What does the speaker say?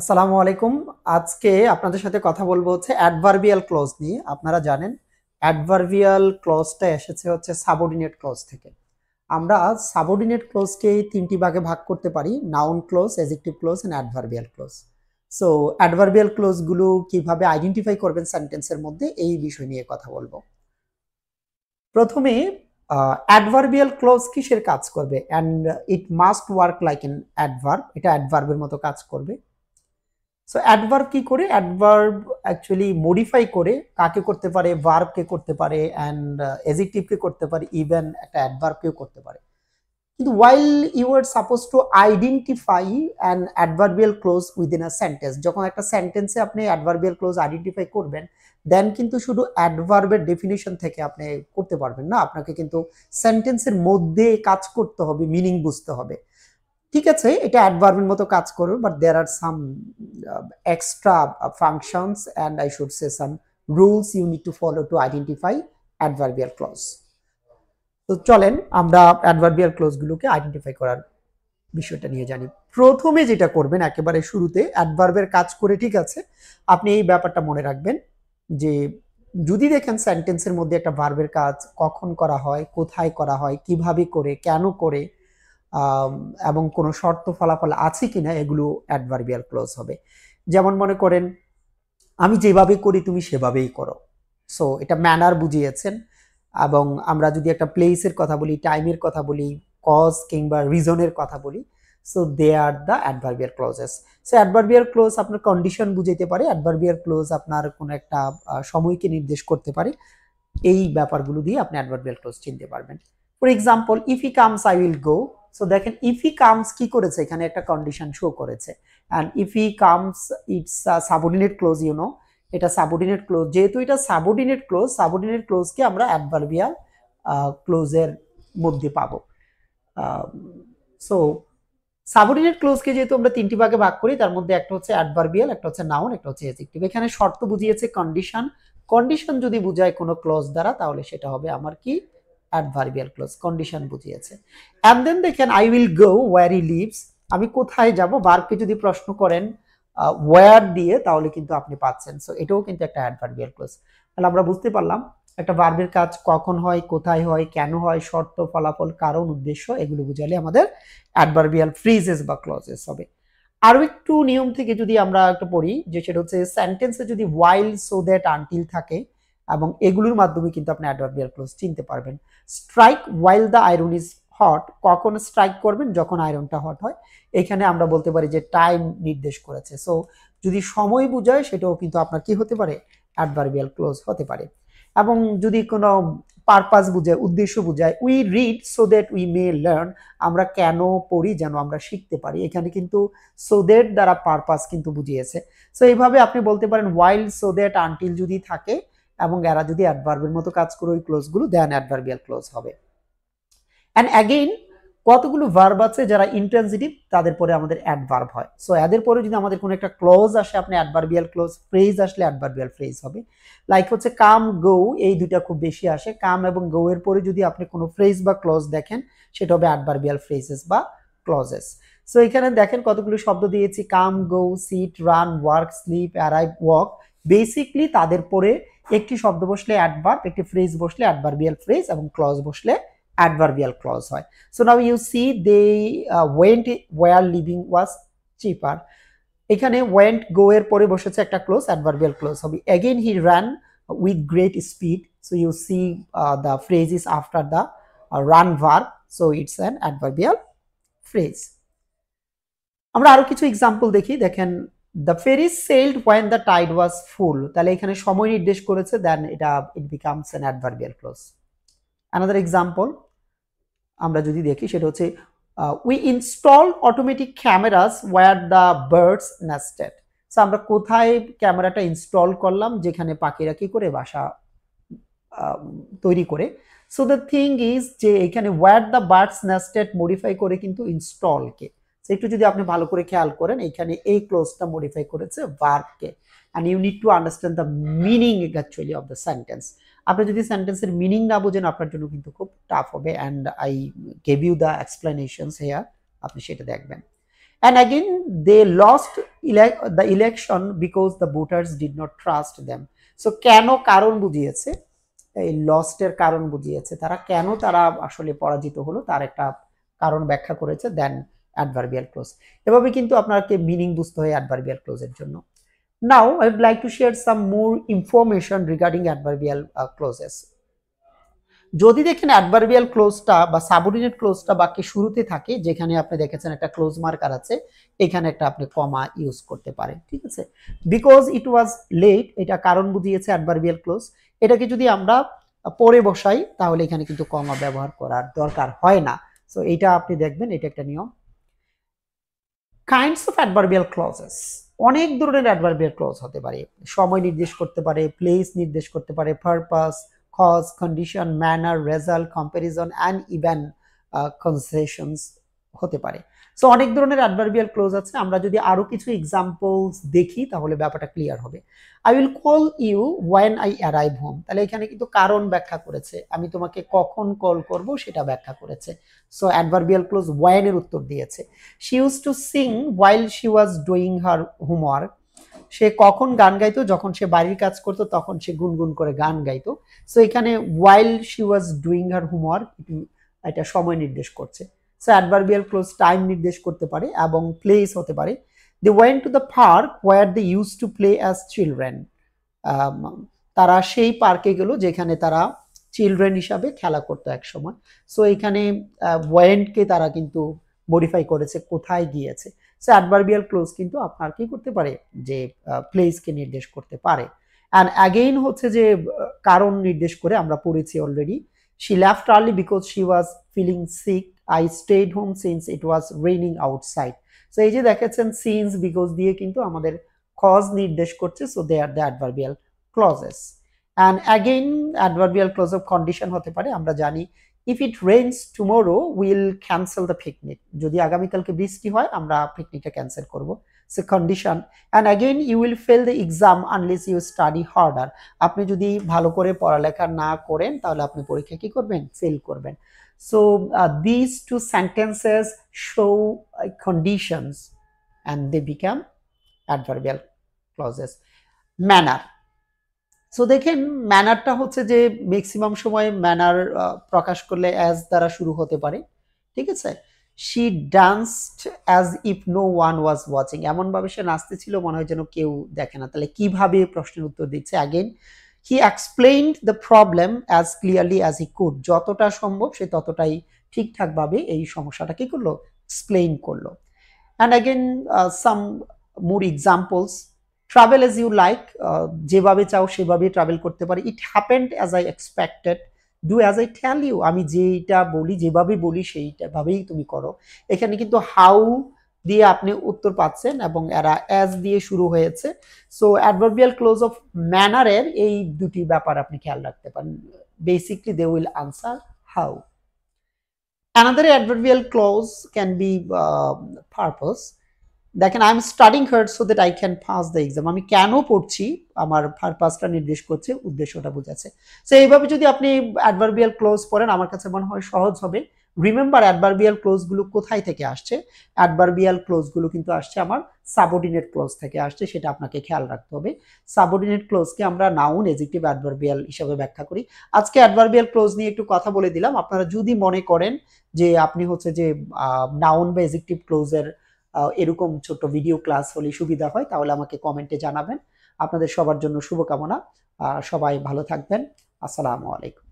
আসসালামু আলাইকুম। আজকে আপনাদের সাথে কথা বলবো হচ্ছে অ্যাডভার্বিয়াল ক্লজ নিয়ে। আপনারা জানেন অ্যাডভার্বিয়াল ক্লজটা এসেছে হচ্ছে সাবঅর্ডিনেট ক্লজ থেকে। আমরা সাবঅর্ডিনেট ক্লজকে ৩টি ভাগে ভাগ করতে পারি: noun clause, adjective clause and adverbial clause. So adverbial ক্লজগুলো কিভাবে আইডেন্টিফাই করবেন সেন্টেন্সের মধ্যে, এই বিষয় নিয়ে কথা বলবো। প্রথমে অ্যাডভার্বিয়াল ক্লজ কিসের কাজ করবে? And it must work like N adverb. এটা অ্যাডভার্বের মতো কাজ করবে। সো অ্যাডভার্ব কি করে? অ্যাডভার্ব অ্যাকচুয়ালি মডিফাই করে কাকে করতে পারে? ভার্বকে করতে পারে অ্যান্ড অ্যাডজেক্টিভকে করতে পারে, ইভেন একটা অ্যাডভার্বকেও করতে পারে। কিন্তু while you are supposed to identify an adverbial clause within a sentence, যখন একটা সেন্টেন্সে আপনি অ্যাডভার্বিয়াল ক্লোজ আইডেন্টিফাই করবেন, দেন কিন্তু শুধু অ্যাডভার্বের ডেফিনিশন থেকে আপনি করতে পারবেন না। আপনাকে কিন্তু সেন্টেন্সের মধ্যে কাজ করতে হবে, মিনিং বুঝতে হবে। ঠিক আছে, এটা অ্যাডভার্বের মতো কাজ করবে, but there are some extra functions and I should say some rules you need to follow to identify adverbial clause. তো চলেন আমরা অ্যাডভার্বিয়াল ক্লজগুলোকে আইডেন্টিফাই করার বিষয়টা নিয়ে জানি। প্রথমে যেটা করবেন, একেবারে শুরুতে অ্যাডভার্বের কাজ করে, ঠিক আছে, আপনি এই ব্যাপারটা মনে রাখবেন যে যদি দেখেন সেন্টেন্সের মধ্যে একটা ভার্বের কাজ কখন করা হয়, কোথায় করা হয়, কিভাবে করে, কেন করে, এবং কোনো শর্ত ফলাফল আছে কিনা, এগুলো অ্যাডভার্বিয়াল ক্লজ হবে। যেমন মনে করেন, আমি যেভাবে করি তুমি সেভাবেই করো। সো এটা ম্যানার বুঝিয়েছেন। এবং আমরা যদি একটা প্লেসের কথা বলি, টাইমের কথা বলি, কজ কিংবা রিজনের কথা বলি, so they are the adverbial clauses. So adverbial clause আপনার কন্ডিশন বুঝাইতে পারে, অ্যাডভার্বিয়াল ক্লোজ আপনার কোনো একটা সময়কে নির্দেশ করতে পারে। এই ব্যাপারগুলো দিয়ে আপনি অ্যাডভার্বিয়াল ক্লোজ চিনতে পারবেন। For example, if he comes I will go. So দেখেন ইফ হি কামস কি করেছে, এখানে একটা কন্ডিশন শো করেছে। And if he comes, it's subordinate clause, you know, এটা সাবঅর্ডিনেট ক্লোজ। যেহেতু এটা সাবঅর্ডিনেট ক্লোজ, সাবঅর্ডিনেট ক্লোজকে আমরা অ্যাডভার্বিয়াল ক্লোজের মধ্যে পাবো। সো সাবঅর্ডিনেট ক্লোজকে যেহেতু আমরা 3টি ভাগে ভাগ করি, তার মধ্যে একটা হচ্ছে অ্যাডভার্বিয়াল, একটা হচ্ছে নাউন, একটা হচ্ছে অ্যাডজেক্টিভ। এখানে শর্ত বুঝিয়েছে কন্ডিশন। কন্ডিশন যদি বুঝায় কোনো ক্লজ দ্বারা, তাহলে সেটা হবে আমার কি? Adverbial clause. কন্ডিশন বুঝিয়েছে। এন্ড দেন দেখেন I will go where he lives. আমি কোথায় যাব, ভার্বকে যদি প্রশ্ন করেন ওয়্যার দিয়ে, তাহলে কিন্তু আপনি পাচ্ছেন। সো এটাও কিন্তু একটা অ্যাডভার্বিয়াল ক্লজ। তাহলে আমরা বুঝতে পারলাম একটা ভার্বের কাজ কখন হয়, কোথায় হয়, কেন হয়, শর্ত, ফলাফল, কারণ, উদ্দেশ্য, এগুলো বুঝালে আমাদের অ্যাডভার্বিয়াল ফ্রেজেস বা ক্লজেস হবে। আরো একটু নিয়ম থেকে যদি আমরা একটা পড়ি, যে সেটা হচ্ছে সেন্টেন্সে যদি while, so that, until থাকে, এবং এগুলোর মাধ্যমে কিন্তু আপনি অ্যাডভার্বিয়াল ক্লজ চিনতে পারবেন। Strike while the iron is hot, কখন স্ট্রাইক করবেন? যখন আয়রনটা হট হয়। এখানে আমরা বলতে পারি যে টাইম নির্দেশ করেছে। সো যদি সময় বোঝায়, সেটাও কিন্তু আপনার কি হতে পারে? অ্যাডভার্বিয়াল ক্লজ হতে পারে। এবং যদি কোনো পারপাস বুঝায়, উদ্দেশ্য বুঝায়, we read so that we may learn, আমরা কেন পড়ি? যেন আমরা শিখতে পারি। এখানে কিন্তু সো দ্যাট দ্বারা পারপাস কিন্তু বুঝিয়েছে। সো এইভাবে আপনি বলতে পারেন while, so that, until যদি থাকে এবং এরা যদি অ্যাডভার্বের মতো কাজ করে ওই ক্লোজগুলো, দেন অ্যাডভার্বিয়াল ক্লোজ হবে। অ্যান্ড অ্যাগেইন কতগুলো ভার্ব আছে যারা ইন্ট্রানজিটিভ, তাদের পরে আমাদের অ্যাডভার্ব হয়। সো এদের পরে যদি আমাদের কোনো একটা ক্লোজ আসে, আপনি অ্যাডভার্বিয়াল ক্লোজ, ফ্রেজ আসলে অ্যাডভার্বিয়াল ফ্রেজ হবে। লাইক হচ্ছে কাম, গো, এই দুইটা খুব বেশি আসে। কাম এবং গো এর পরে যদি আপনি কোনো ফ্রেজ বা ক্লোজ দেখেন, সেটা হবে অ্যাডভার্বিয়াল ফ্রেজেস বা ক্লজেস। সো এখানে দেখেন কতগুলো শব্দ দিয়েছি: come, go, sit, run, work, sleep, arrive, walk. Basically তাদের পরে একটি শব্দ বসলে অ্যাডভার্ব, একটি ফ্রেজ বসলে অ্যাডভার্বিয়াল ফ্রেজ, এবং ক্লজ বসলে adverbial clause হয়। So now you see they went where living was cheaper. এখানে went, go এর পরে বসেছে একটা ক্লোজ, adverbial clause হবে। Again he ran with great speed. So you see the phrase is after the run verb. So it's an adverbial phrase. আমরা আরো কিছু example দেখি। দেখেন the ferry sailed when the tide was full. তাহলে এখানে সময় নির্দেশ করেছে, দেন এটা it becomes an adverbial clause. Another example আমরা যদি দেখি, সেটা হচ্ছে we install automatic cameras where the birds nested. So আমরা কোথায় ক্যামেরাটা ইনস্টল করলাম? যেখানে পাখিরা কি করে? বাসা তৈরি করে। সো দ্য থিং ইজ যে এখানে where the birds nested modify করে কিন্তু ইনস্টলকে। একটু যদি আপনি ভালো করে খেয়াল করেন, এখানে এই ক্লোজটা মডিফাই করেছে ভার্বকে। And you need to understand the meaning actually of the sentence. আপনি যদি সেন্টেন্সের মিনিং না বোঝেন, আপনার জন্য কিন্তু খুব টাফ হবে। And I gave you the explanations here, আপনি সেটা দেখবেন। And again they lost the election because the voters did not trust them. So কেন, কারণ বুঝিয়েছে, এই লস্টের কারণ বুঝিয়েছে, তারা আসলে পরাজিত হলো তার একটা কারণ ব্যাখ্যা করেছে, দেন অ্যাডভার্বিয়াল ক্লোজ। এভাবে কিন্তু আপনাকে মিনিং বুঝতে হয় অ্যাডভার্বিয়াল ক্লোজের জন্য। Now I would like to share some more information regarding adverbial clauses. যদি দেখেন অ্যাডভার্বিয়াল ক্লোজটা বা সাবঅর্ডিনেট ক্লোজটা বাক্যের শুরুতে থাকে, যেখানে আপনি দেখেছেন একটা ক্লোজ মার্কার আছে, এখানে একটা আপনি কমা ইউজ করতে পারেন, ঠিক আছে। বিকজ ইট ওয়াজ লেট, এটা কারণ বুঝিয়েছে অ্যাডভার্বিয়াল ক্লোজ। এটাকে যদি আমরা পরে বসাই তাহলে এখানে কিন্তু কমা ব্যবহার করার দরকার হয় না। সো এটা আপনি দেখবেন, এটা একটা নিয়ম। কাইন্ডস অফ অ্যাডভার্বিয়াল ক্লজেস, অনেক ধরনের অ্যাডভার্বিয়াল ক্লজ হতে পারে। সময় নির্দেশ করতে পারে, প্লেস নির্দেশ করতে পারে, purpose, cause, condition, manner, result, comparison and even concessions হতে পারে। সো অনেক ধরনের অ্যাডভার্বিয়াল ক্লোজ আছে। আমরা যদি আরো কিছু এক্সাম্পলস দেখি তাহলে ব্যাপারটা ক্লিয়ার হবে। I will call you when I arrive home, তাহলে এখানে কিন্তু কারণ ব্যাখ্যা করেছে, আমি তোমাকে কখন কল করব সেটা ব্যাখ্যা করেছে। সো অ্যাডভার্বিয়াল ক্লোজ ওয়েন এর উত্তর দিয়েছে। She use to sing while she was doing her homework, সে কখন গান গাইতো, যখন সে বাড়ির কাজ করতো তখন সে গুনগুন করে গান গাইতো। সো এখানে while she was doing her homework, এটা সময় নির্দেশ করছে। সো অ্যাডভার্বিয়াল ক্লোজ টাইম নির্দেশ করতে পারে এবং প্লেস হতে পারে। They went to the park where they use to play as children, তারা সেই পার্কে গেল যেখানে তারা চিলড্রেন হিসাবে খেলা করতো এক সময়। সো এখানে ওয়েন্টকে তারা কিন্তু মডিফাই করেছে, কোথায় গিয়েছে। সো অ্যাডভার্বিয়াল ক্লোজ কিন্তু আপনার কি করতে পারে, যে প্লেসকে নির্দেশ করতে পারে। অ্যান্ড অ্যাগেইন হচ্ছে যে কারণ নির্দেশ করে, আমরা পড়েছি already. She left early because she was feeling sick, I stayed home since it was raining outside. So এই যে দেখেছেন সিন্স বিকজ দিয়ে কিন্তু আমাদের কজ নির্দেশ করছে। So they are the adverbial clauses. And again adverbial clause of condition হতে পারে। আমরা জানি if it rains tomorrow will cancel the picnic, যদি আগামীকালকে বৃষ্টি হয় আমরা পিকনিকটা ক্যান্সেল করব। সে condition. And again you will fail the exam unless you study harder, আপনি যদি ভালো করে পড়ালেখা না করেন তাহলে আপনি পরীক্ষা কি করবেন, ফেল করবেন। So this two sentences show conditions and they become adverbial clauses. Manner, so দেখেন ম্যানারটা হচ্ছে যে ম্যাক্সিমাম সময় ম্যানার প্রকাশ করলে অ্যাজ দ্বারা শুরু হতে পারে, ঠিক আছে। She danced as if no one was watching, এমন ভাবে সে নাচতেছিল মনে হয় যেন কেউ দেখে না। তাহলে কিভাবে প্রশ্নের উত্তর দিচ্ছে, again he explained the problem as clearly as he could, যতটা সম্ভব সে ততটাই ঠিকঠাক ভাবে এই সমস্যাটা কি করলো, এক্সপ্লেইন করলো। And again some more examples, travel as you like, যেভাবে চাও সেভাবে ট্রাভেল করতে পারি। It happened as I expected, do as I tell you, আমি যেটা বলি, যেভাবে বলি সেইটা ভাবেই তুমি করো। এখানে কিন্তু হাউ দিয়ে আপনি উত্তর পাচ্ছেন এবং এরা অ্যাজ দিয়ে শুরু হয়েছে। সো অ্যাডভার্বিয়াল ক্লোজ অফ ম্যানারের এই দুটি ব্যাপার আপনি খেয়াল রাখতে পারেন। Basically they will answer how. Another adverbial clause can be purpose. দেখেন I am studying hard so that I can pass the exam, আমি কেন পড়ছি আমার পারপাসটা নির্দেশ করছে, উদ্দেশ্যটা বোঝাচ্ছে। সো এইভাবে যদি আপনি অ্যাডভার্বিয়াল ক্লোজ পড়েন আমার কাছে মনে হয় সহজ হবে। রিমেম্বার অ্যাডভার্বিয়াল ক্লোজগুলো কোথায় থেকে আসছে, অ্যাডভার্বিয়াল ক্লোজগুলো কিন্তু আসছে আমার সাবঅর্ডিনেট ক্লোজ থেকে আসছে, সেটা আপনাকে খেয়াল রাখতে হবে। সাবঅর্ডিনেট ক্লোজকে আমরা নাউন, এডজেক্টিভ, অ্যাডভার্বিয়াল হিসেবে ব্যাখ্যা করি। আজকে অ্যাডভার্বিয়াল ক্লোজ নিয়ে একটু কথা বলে দিলাম। আপনারা যদি মনে করেন যে আপনি হচ্ছে যে নাউন বা এডজেক্টিভ ক্লোজের এরকম ছোট্ট ভিডিও ক্লাস হলে সুবিধা হয় তাহলে আমাকে কমেন্টে জানাবেন। আপনাদের সবার জন্য শুভকামনা, সবাই ভালো থাকবেন। আসসালামু আলাইকুম।